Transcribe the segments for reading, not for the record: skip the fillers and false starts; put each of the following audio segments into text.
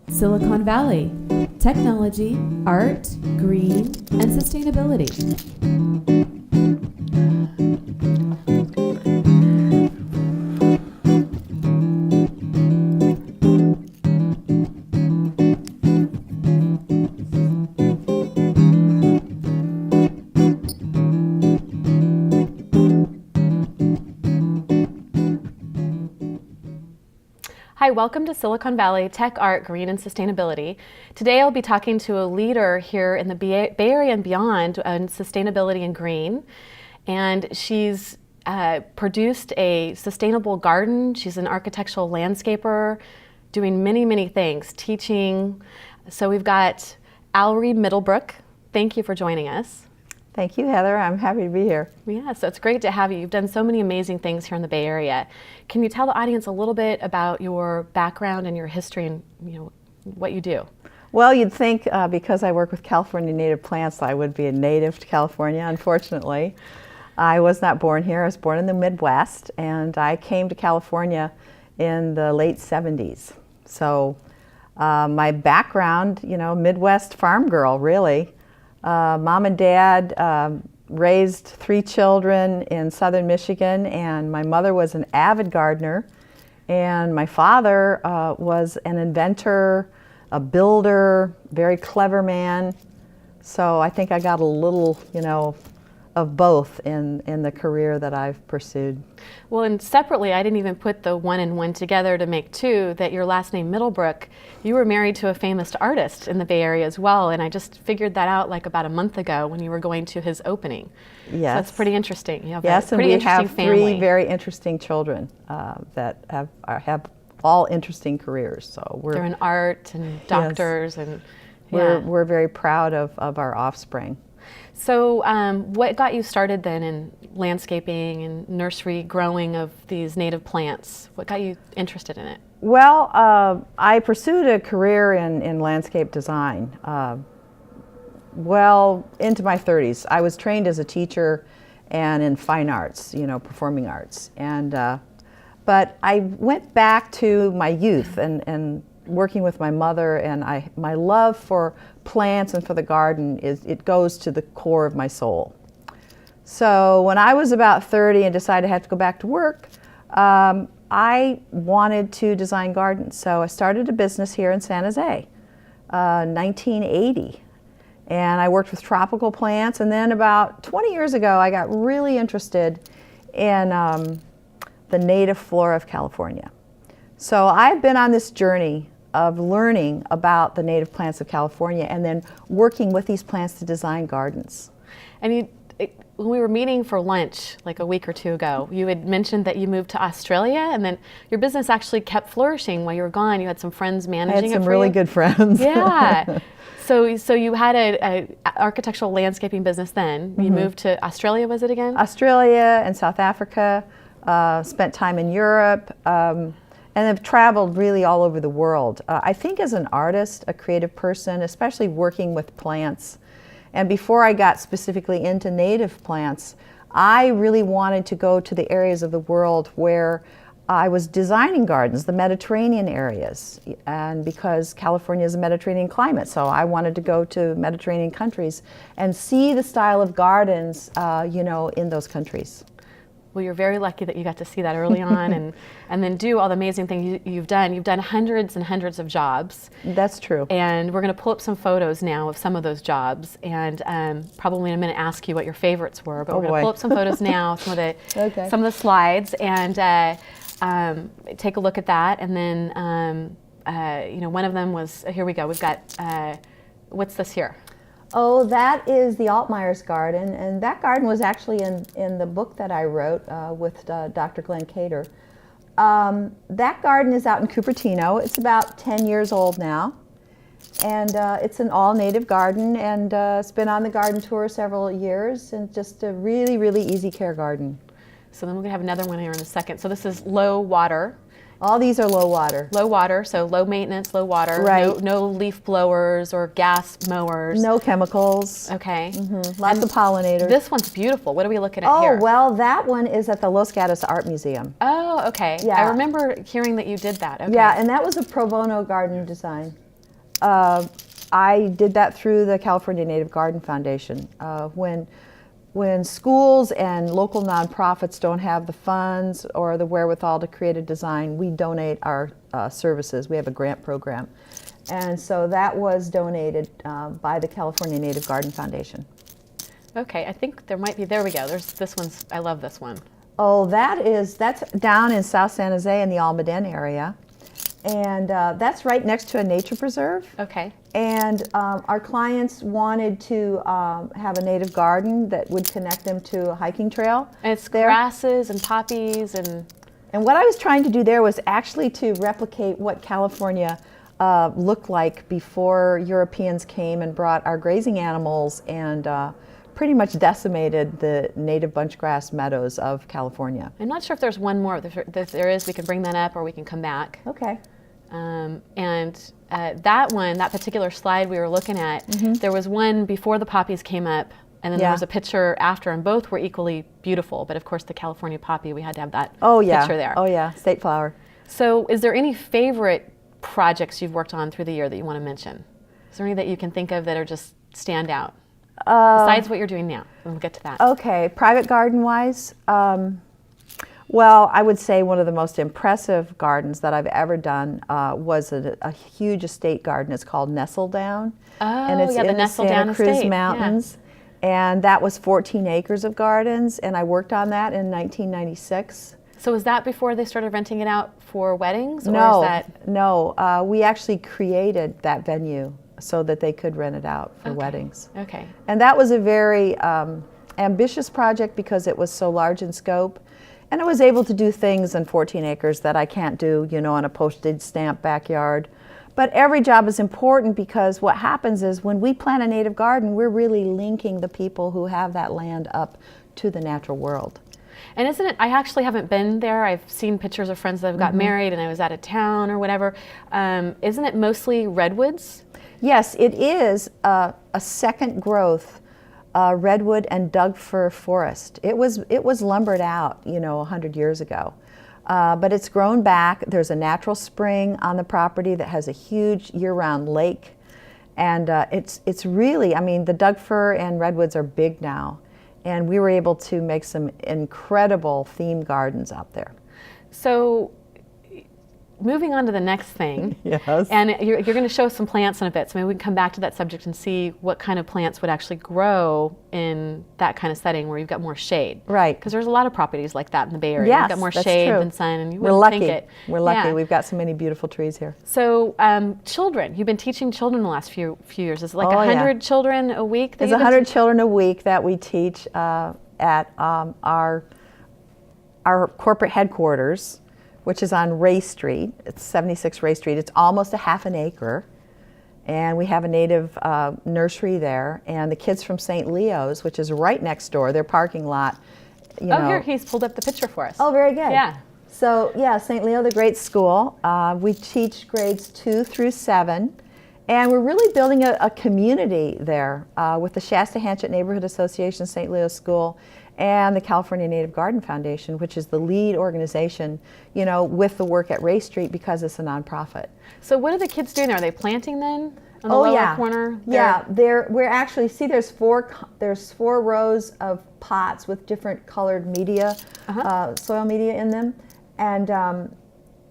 Silicon Valley, technology, art, green, and sustainability. Hi, welcome to Silicon Valley Tech, Art, Green, and Sustainability. Today I'll be talking to a leader here in the Bay Area and beyond on sustainability and green. And she's produced a sustainable garden. She's an architectural landscaper, doing many things, teaching. So we've got Alrie Middlebrook. Thank you for joining us. Thank you, Heather. I'm happy to be here. Yeah, so it's great to have you. You've done so many amazing things here in the Bay Area. Can you tell the audience a little bit about your background and your history and what you do? Well, you'd think because I work with California native plants, I would be a native to California. Unfortunately, I was not born here. I was born in the Midwest, and I came to California in the late 70s. So my background, Midwest farm girl, really. Mom and Dad raised 3 children in southern Michigan, and my mother was an avid gardener, and my father was an inventor, a builder, very clever man. So I think I got a little, of both in the career that I've pursued. Well, and separately, I didn't even put the 1 and 1 together to make 2, that your last name Middlebrook, you were married to a famous artist in the Bay Area as well, and I just figured that out like about a month ago when you were going to his opening. Yes. So that's pretty interesting. You have yes, a pretty and we have interesting family. 3 very interesting children that have all interesting careers. So they're in art and doctors, yes. And we're very proud of our offspring. So what got you started then in landscaping and nursery growing of these native plants? What got you interested in it? Well, I pursued a career in landscape design well into my 30s. I was trained as a teacher and in fine arts, performing arts. But I went back to my youth and working with my mother, and my love for plants and for the garden it goes to the core of my soul. So when I was about 30 and decided I had to go back to work, I wanted to design gardens. So I started a business here in San Jose, 1980. And I worked with tropical plants, and then about 20 years ago I got really interested in the native flora of California. So I've been on this journey of learning about the native plants of California and then working with these plants to design gardens. And when we were meeting for lunch like a week or 2 ago, you had mentioned that you moved to Australia, and then your business actually kept flourishing while you were gone. You had some friends managing it for you. I had some really good friends. Yeah. So you had a architectural landscaping business then. You moved to Australia, was it again? Australia and South Africa, spent time in Europe, and have traveled really all over the world. I think as an artist, a creative person, especially working with plants, and before I got specifically into native plants, I really wanted to go to the areas of the world where I was designing gardens, the Mediterranean areas, and because California is a Mediterranean climate, so I wanted to go to Mediterranean countries and see the style of gardens, in those countries. Well, you're very lucky that you got to see that early on and then do all the amazing things you've done. You've done hundreds and hundreds of jobs. That's true. And we're going to pull up some photos now of some of those jobs, and probably in a minute ask you what your favorites were. But we're going to pull up some photos now, some of the slides, and take a look at that. And then, one of them was, here we go. We've got, what's this here? Oh, that is the Altmeyer's garden, and that garden was actually in the book that I wrote with Dr. Glenn Cater. That garden is out in Cupertino. It's about 10 years old now, and it's an all-native garden, and it's been on the garden tour several years, and just a really easy care garden. So then we're going to have another one here in a second. So this is low water. All these are low water. Low water, so low maintenance, low water. Right. No leaf blowers or gas mowers. No chemicals. Okay. Lots of pollinators. This one's beautiful. What are we looking at here? Oh, well, that one is at the Los Gatos Art Museum. Oh, okay. Yeah. I remember hearing that you did that. Okay. Yeah, and that was a pro bono garden design. I did that through the California Native Garden Foundation. When schools and local nonprofits don't have the funds or the wherewithal to create a design, we donate our services. We have a grant program. And so that was donated by the California Native Garden Foundation. Okay, I think there might be, there we go. There's this one's, I love this one. Oh, that's down in South San Jose in the Almaden area. And that's right next to a nature preserve. Okay. And our clients wanted to have a native garden that would connect them to a hiking trail. And it's grasses and poppies and... And what I was trying to do there was actually to replicate what California looked like before Europeans came and brought our grazing animals and pretty much decimated the native bunchgrass meadows of California. I'm not sure if there's one more. If there is, we can bring that up or we can come back. Okay. That one, that particular slide we were looking at, there was one before the poppies came up, and then there was a picture after, and both were equally beautiful. But of course, the California poppy, we had to have that picture there. Oh yeah, state flower. So is there any favorite projects you've worked on through the year that you want to mention? Is there any that you can think of that are just stand out? Besides what you're doing now, and we'll get to that. Okay, private garden-wise, well, I would say one of the most impressive gardens that I've ever done was a huge estate garden. It's called Nestle Down. Oh, and it's yeah, the in Nestle the Down Santa Cruz Estate. Mountains. Yeah. And that was 14 acres of gardens, and I worked on that in 1996. So was that before they started renting it out for weddings? Or No, is that... no. We actually created that venue so that they could rent it out for weddings. Okay. And that was a very ambitious project because it was so large in scope. And I was able to do things in 14 acres that I can't do, you know, on a postage stamp backyard. But every job is important because what happens is when we plant a native garden, we're really linking the people who have that land up to the natural world. And isn't it, I actually haven't been there. I've seen pictures of friends that have got married and I was out of town or whatever. Isn't it mostly redwoods? Yes, it is a second growth redwood and Doug fir forest. It was lumbered out, you know, 100 years ago. But it's grown back. There's a natural spring on the property that has a huge year-round lake. And it's really, I mean, the Doug fir and redwoods are big now. And we were able to make some incredible theme gardens out there. So moving on to the next thing. Yes. And you're going to show us some plants in a bit, so maybe we can come back to that subject and see what kind of plants would actually grow in that kind of setting where you've got more shade. Right. Because there's a lot of properties like that in the Bay Area. Yes, You've got more that's shade true. than sun, and you We're wouldn't lucky. think it. We're lucky. Yeah. We've got so many beautiful trees here. So children, you've been teaching children the last few years. Is it like Oh, 100 children a week? There's 100 children a week that we teach at our corporate headquarters, which is on Ray Street. It's 76 Ray Street. It's almost a half an acre. And we have a native nursery there. And the kids from St. Leo's, which is right next door, their parking lot. You know. Here, he's pulled up the picture for us. Oh, very good. Yeah. So, yeah, St. Leo, the great school. We teach grades 2 through 7. And we're really building a community there with the Shasta-Hanchett Neighborhood Association, St. Leo School, and the California Native Garden Foundation, which is the lead organization, you know, with the work at Ray Street because it's a nonprofit. So what are the kids doing there? Are they planting then on the lower corner? Yeah, we're actually, see there's four rows of pots with different colored media, soil media in them. And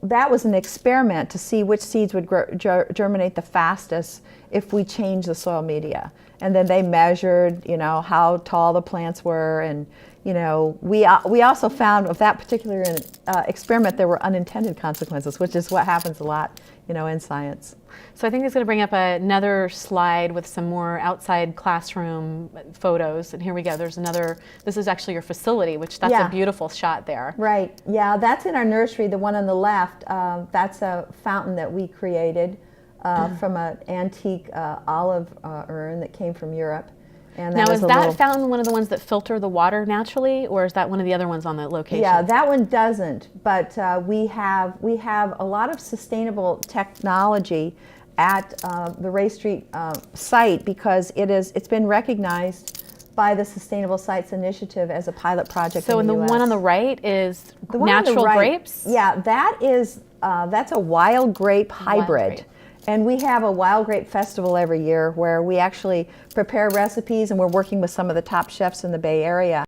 that was an experiment to see which seeds would germinate the fastest if we change the soil media. And then they measured, you know, how tall the plants were, and you know, we also found of that particular experiment there were unintended consequences, which is what happens a lot, you know, in science. So I think he's going to bring up another slide with some more outside classroom photos. And here we go. There's another. This is actually your facility, which that's a beautiful shot there. Right. Yeah, that's in our nursery. The one on the left, that's a fountain that we created from an antique olive urn that came from Europe. And now, is that fountain one of the ones that filter the water naturally, or is that one of the other ones on the location? Yeah, that one doesn't, but we have a lot of sustainable technology at the Ray Street site because it's been recognized by the Sustainable Sites Initiative as a pilot project. So, in the US. one on the right is the one natural on the right, grapes? Yeah, that's a wild grape hybrid. And we have a wild grape festival every year where we actually prepare recipes, and we're working with some of the top chefs in the Bay Area.